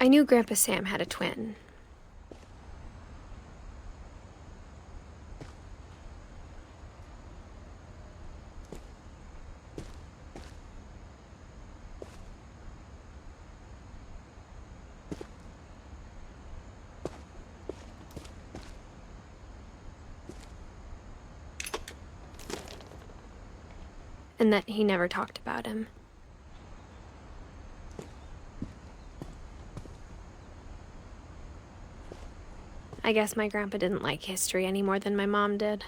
I knew Grandpa Sam had a twin. And that he never talked about him. I guess my grandpa didn't like history any more than my mom did.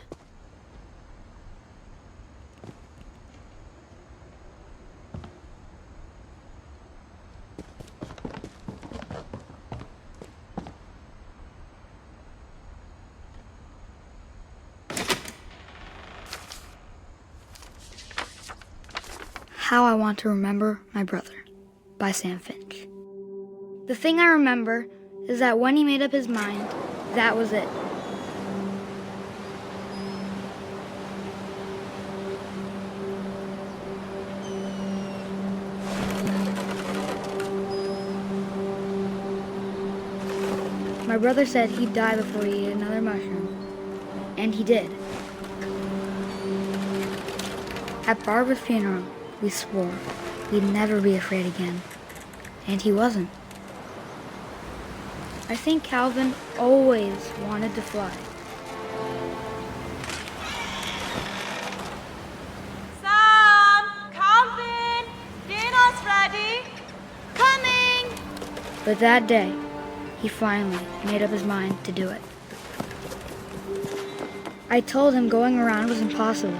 How I Want to Remember My Brother by Sam Finch. The thing I remember is that when he made up his mind, that was it. My brother said he'd die before he ate another mushroom, and he did. At Barbara's funeral, we swore we'd never be afraid again, and he wasn't. I think Calvin always wanted to fly. Sam! Calvin! Dinner's ready! Coming! But that day, he finally made up his mind to do it. I told him going around was impossible.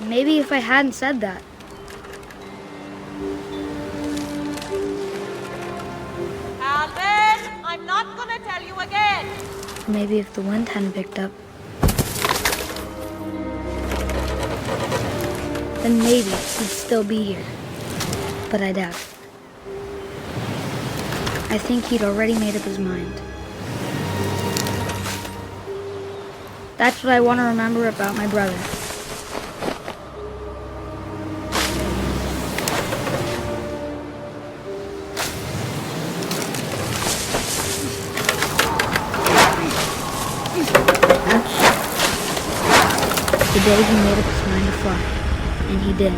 Maybe if I hadn't said that. Calvin! I'm not gonna tell you again! Maybe if the wind hadn't picked up. Then maybe he'd still be here. But I doubt it. I think he'd already made up his mind. That's what I want to remember about my brother. The day he made up his mind to fly, and he did.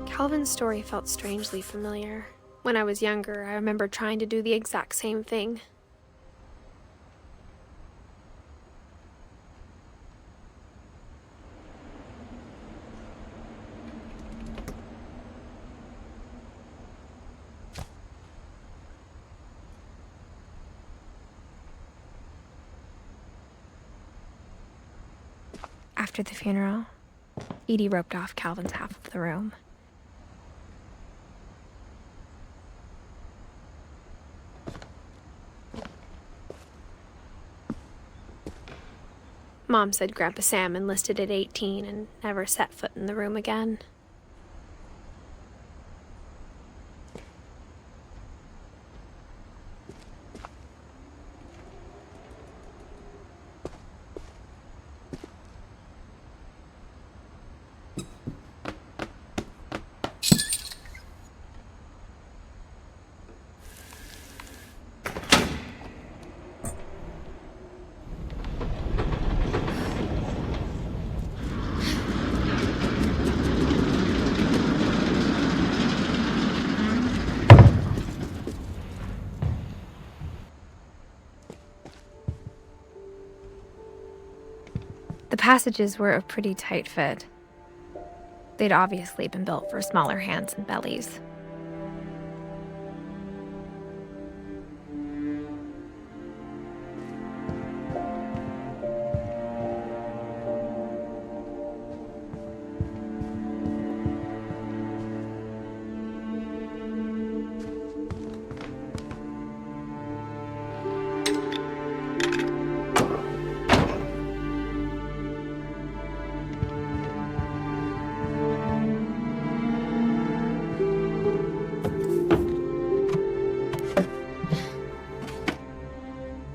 Calvin's story felt strangely familiar. When I was younger, I remember trying to do the exact same thing. After the funeral, Edie roped off Calvin's half of the room. Mom said Grandpa Sam enlisted at 18 and never set foot in the room again. The passages were a pretty tight fit. They'd obviously been built for smaller hands and bellies.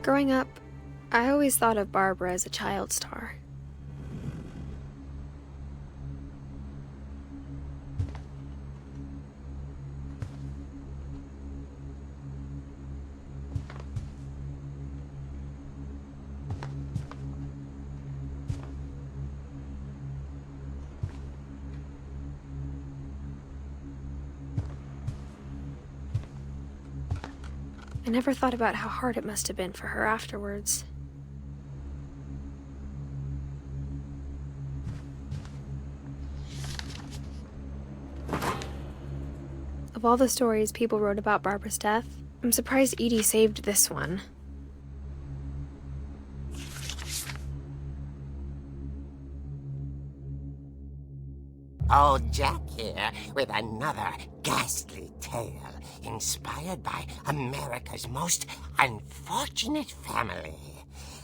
Growing up, I always thought of Barbara as a child star. I never thought about how hard it must have been for her afterwards. Of all the stories people wrote about Barbara's death, I'm surprised Edie saved this one. Old Jack here with another ghastly tale inspired by America's most unfortunate family.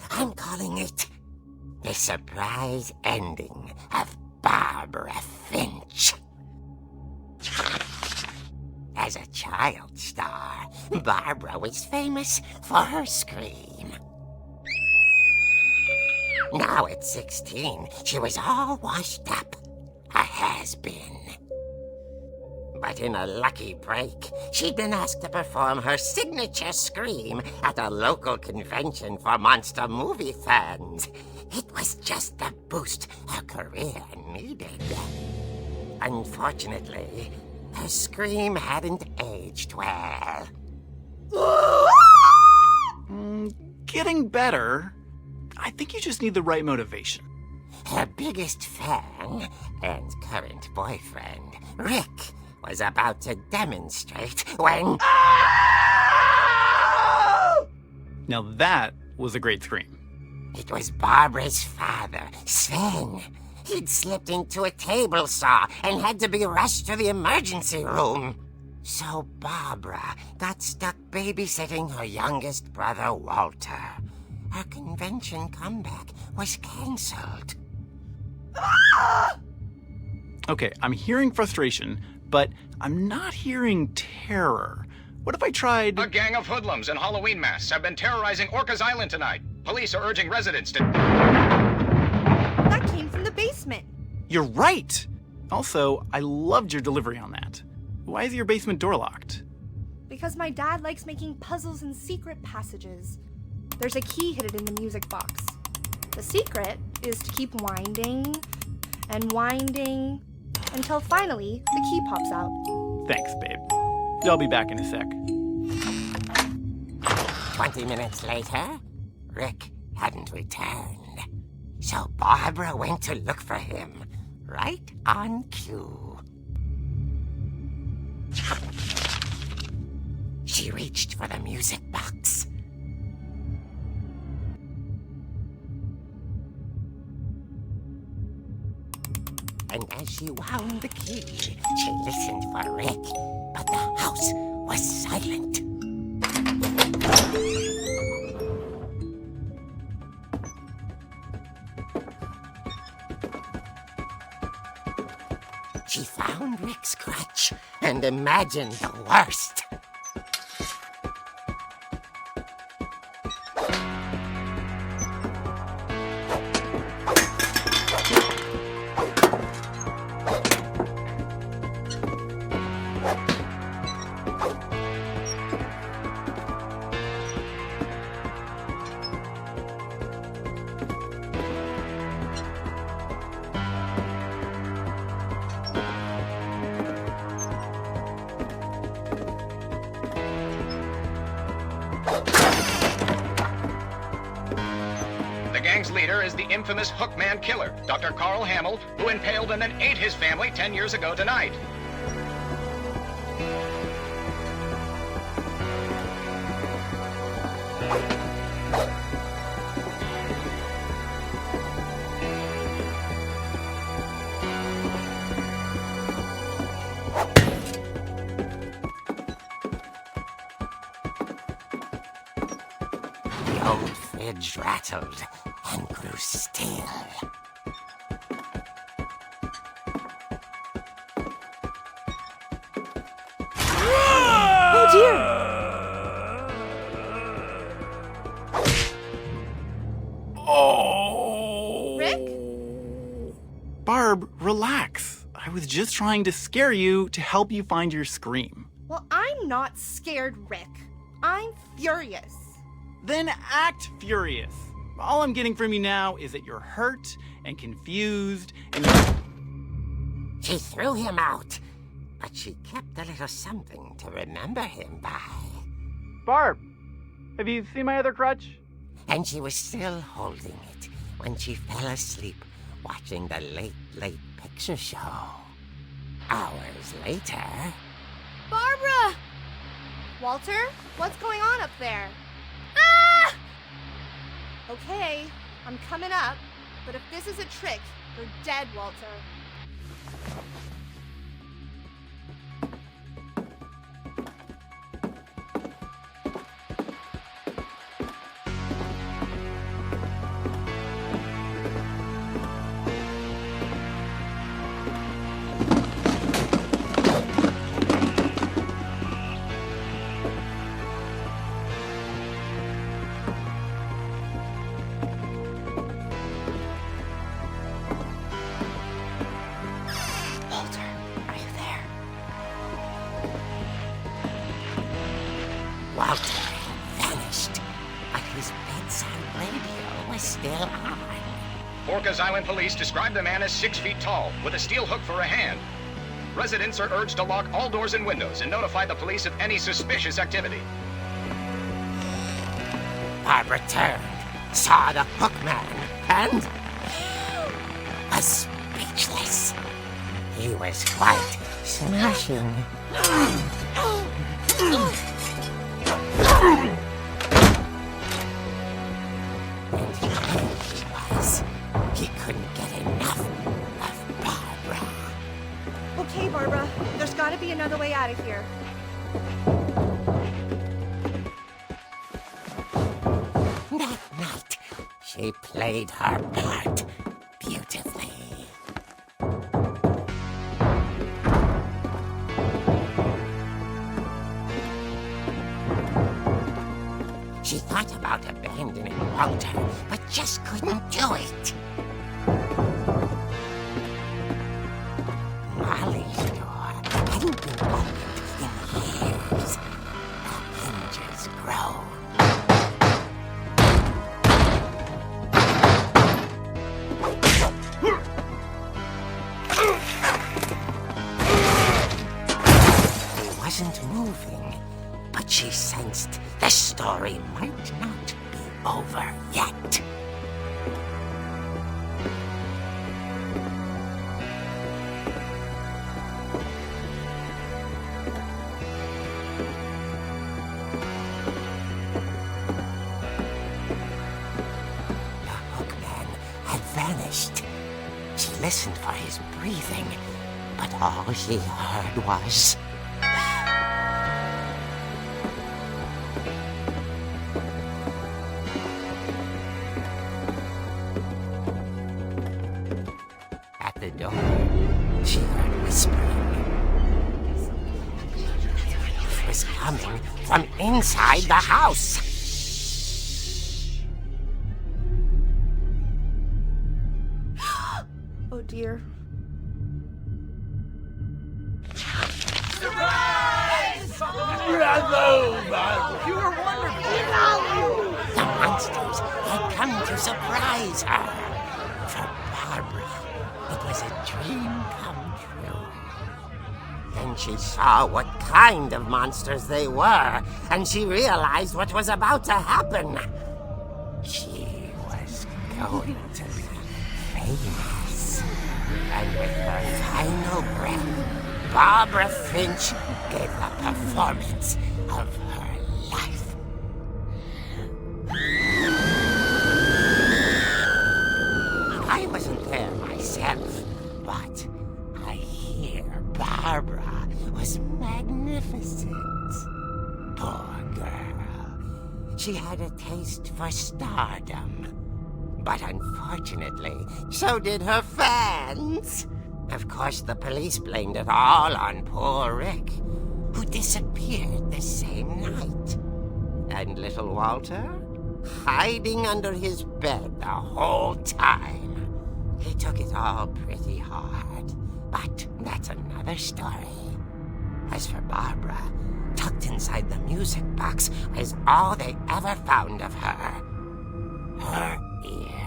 I'm calling it The Surprise Ending of Barbara Finch. As a child star, Barbara was famous for her scream. Now at 16, she was all washed up. A has-been. But in a lucky break, she'd been asked to perform her signature scream at a local convention for monster movie fans. It was just the boost her career needed. Unfortunately, her scream hadn't aged well. Getting better. I think you just need the right motivation. Her biggest fan and current boyfriend, Rick, was about to demonstrate when... Now that was a great scream. It was Barbara's father, Sven. He'd slipped into a table saw and had to be rushed to the emergency room. So Barbara got stuck babysitting her youngest brother, Walter. Her convention comeback was cancelled. Okay, I'm hearing frustration, but I'm not hearing terror. What if I tried... A gang of hoodlums in Halloween masks have been terrorizing Orcas Island tonight. Police are urging residents to... That came from the basement. You're right! Also, I loved your delivery on that. Why is your basement door locked? Because my dad likes making puzzles and secret passages. There's a key hidden in the music box. The secret is to keep winding and winding until finally the key pops out. Thanks, babe. I'll be back in a sec. 20 minutes later, Rick hadn't returned. So Barbara went to look for him, right on cue. She reached for the music box. And as she wound the key, she listened for Rick, but the house was silent. She found Rick's crutch and imagined the worst. The gang's leader is the infamous Hookman killer, Dr. Carl Hamill, who impaled and then ate his family 10 years ago tonight. The old fridge rattled and grew still. Oh dear! Oh! Rick? Barb, relax. I was just trying to scare you to help you find your scream. Well, I'm not scared, Rick. I'm furious. Then act furious. All I'm getting from you now is that you're hurt and confused and She threw him out, but she kept a little something to remember him by. Barb, have you seen my other crutch? And she was still holding it when she fell asleep watching the late picture show. Hours later... Barbara! Walter, what's going on up there? Ah! Okay, I'm coming up, but if this is a trick, you're dead, Walter. Walter had vanished, but his bedside radio was still on. Orcas Island police describe the man as 6 feet tall, with a steel hook for a hand. Residents are urged to lock all doors and windows and notify the police of any suspicious activity. Barbara turned, saw the hookman, and was speechless. He was quite smashing. And he was. He couldn't get enough of Barbara. Okay, Barbara, there's gotta be another way out of here. That night, she played her part beautifully. She thought about abandoning Walter, but just couldn't do it. Molly's door hadn't been opened in years. The hinges groaned. He wasn't moving, but she sensed the story might not be over yet. The hookman had vanished. She listened for his breathing, but all she heard was... At the door, she heard whispers. from inside the house. Oh dear. The monsters had come to surprise her. For Barbara, it was a dream come true. Then she saw what kind of monsters they were, and she realized what was about to happen. She was going to be famous. And with her final breath, Barbara Finch gave the performance of her life. I wasn't there myself, but I hear Barbara was magnificent. Poor girl. She had a taste for stardom. But unfortunately, so did her fans. Of course, the police blamed it all on poor Rick, who disappeared the same night. And little Walter, hiding under his bed the whole time. He took it all pretty hard, but that's another story. As for Barbara, tucked inside the music box is all they ever found of her. Her ear.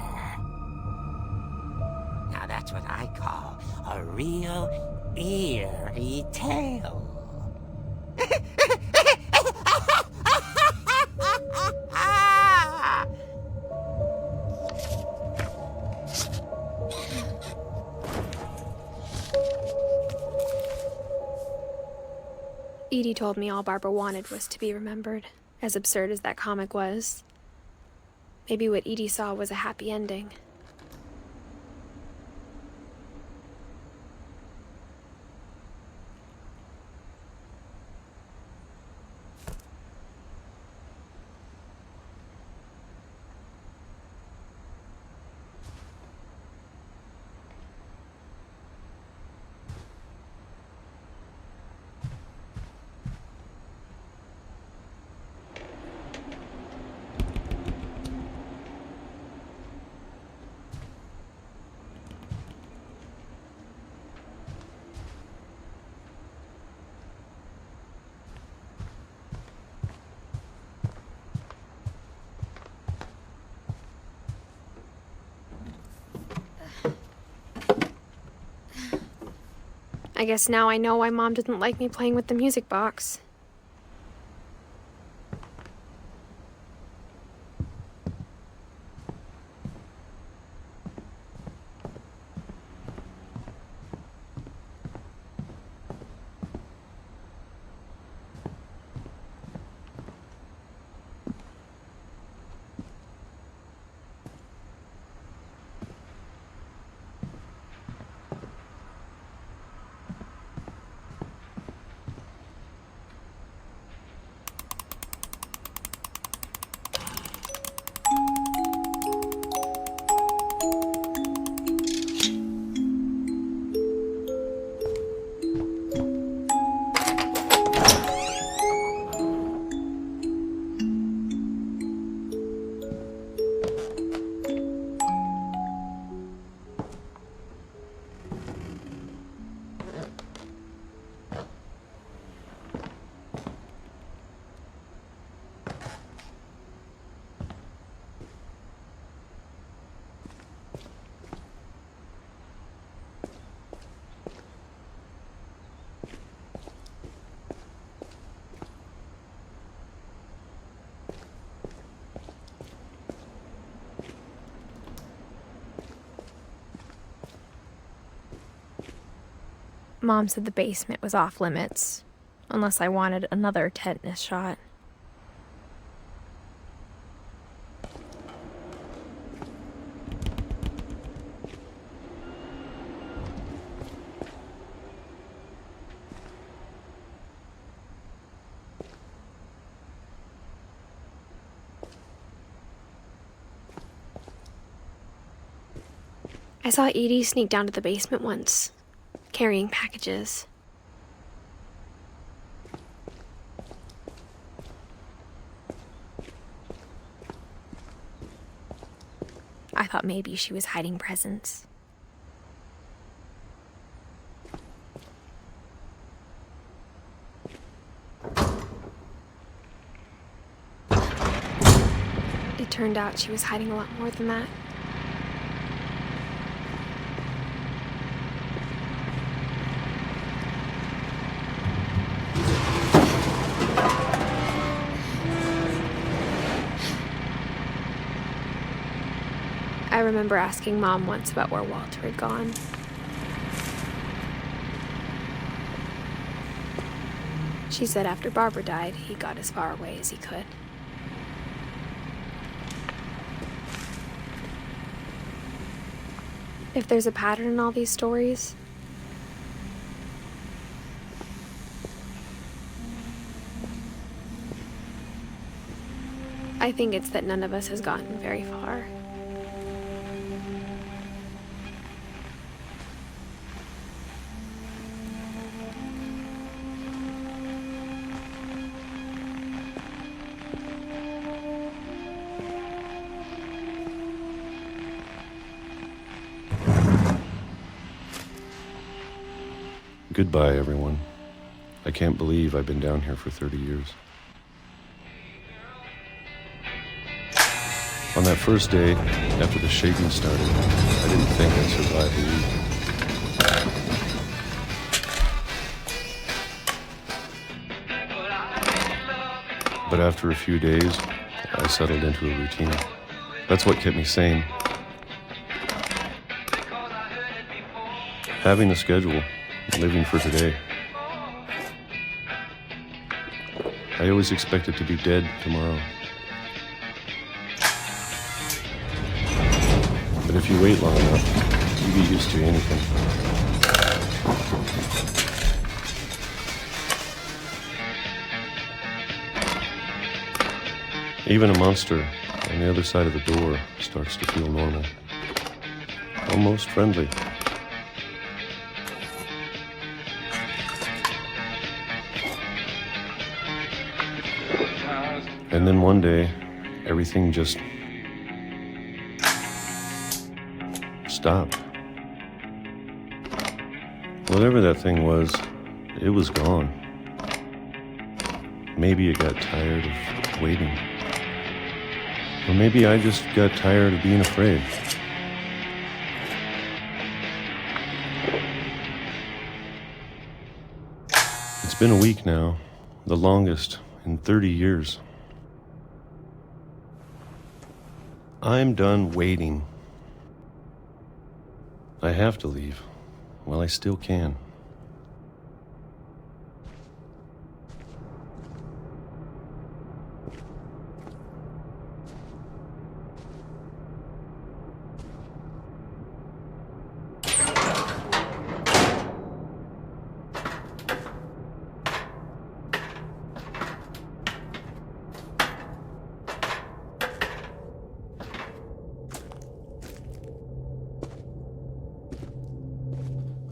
Now that's what I call a real eerie tale. Edie told me all Barbara wanted was to be remembered, as absurd as that comic was. Maybe what Edie saw was a happy ending. I guess now I know why Mom didn't like me playing with the music box. Mom said the basement was off limits, unless I wanted another tetanus shot. I saw Edie sneak down to the basement once, carrying packages. maybe she was hiding presents. It turned out she was hiding a lot more than that. I remember asking Mom once about where Walter had gone. She said after Barbara died, he got as far away as he could. If there's a pattern in all these stories, I think it's that none of us has gotten very far. Goodbye, everyone. I can't believe I've been down here for 30 years. On that first day, after the shaking started, I didn't think I'd survive the week. But after a few days, I settled into a routine. That's what kept me sane. Having a schedule, living for today. I always expected to be dead tomorrow. But if you wait long enough, you get used to anything. Even a monster on the other side of the door starts to feel normal. Almost friendly. And then one day, everything just stopped. Whatever that thing was, it was gone. Maybe it got tired of waiting. Or maybe I just got tired of being afraid. It's been a week now, the longest in 30 years. I'm done waiting. I have to leave while I still can.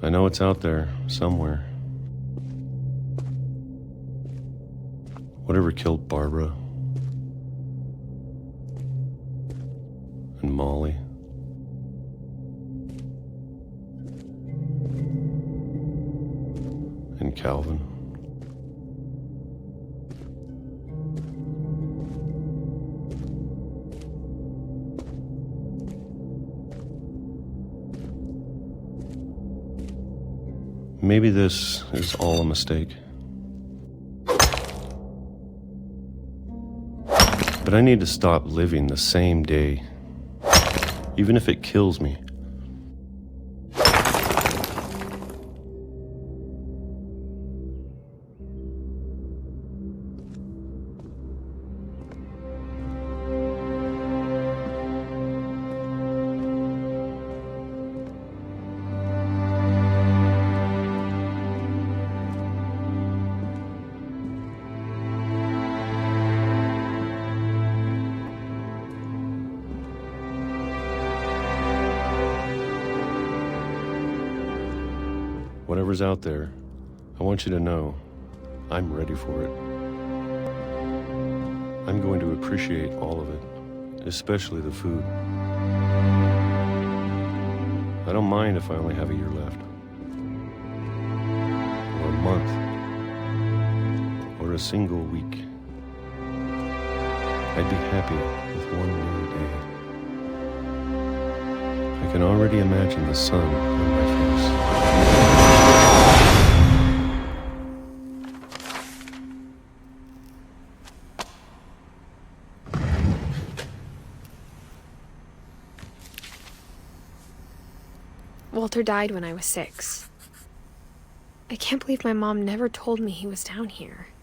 I know it's out there, somewhere. Whatever killed Barbara and Molly. And Calvin. Maybe this is all a mistake. But I need to stop living the same day, even if it kills me. Whatever's out there, I want you to know I'm ready for it. I'm going to appreciate all of it, especially the food. I don't mind if I only have a year left. Or a month. Or a single week. I'd be happy with one new day. I can already imagine the sun on my face. Walter died when I was 6. I can't believe my mom never told me he was down here.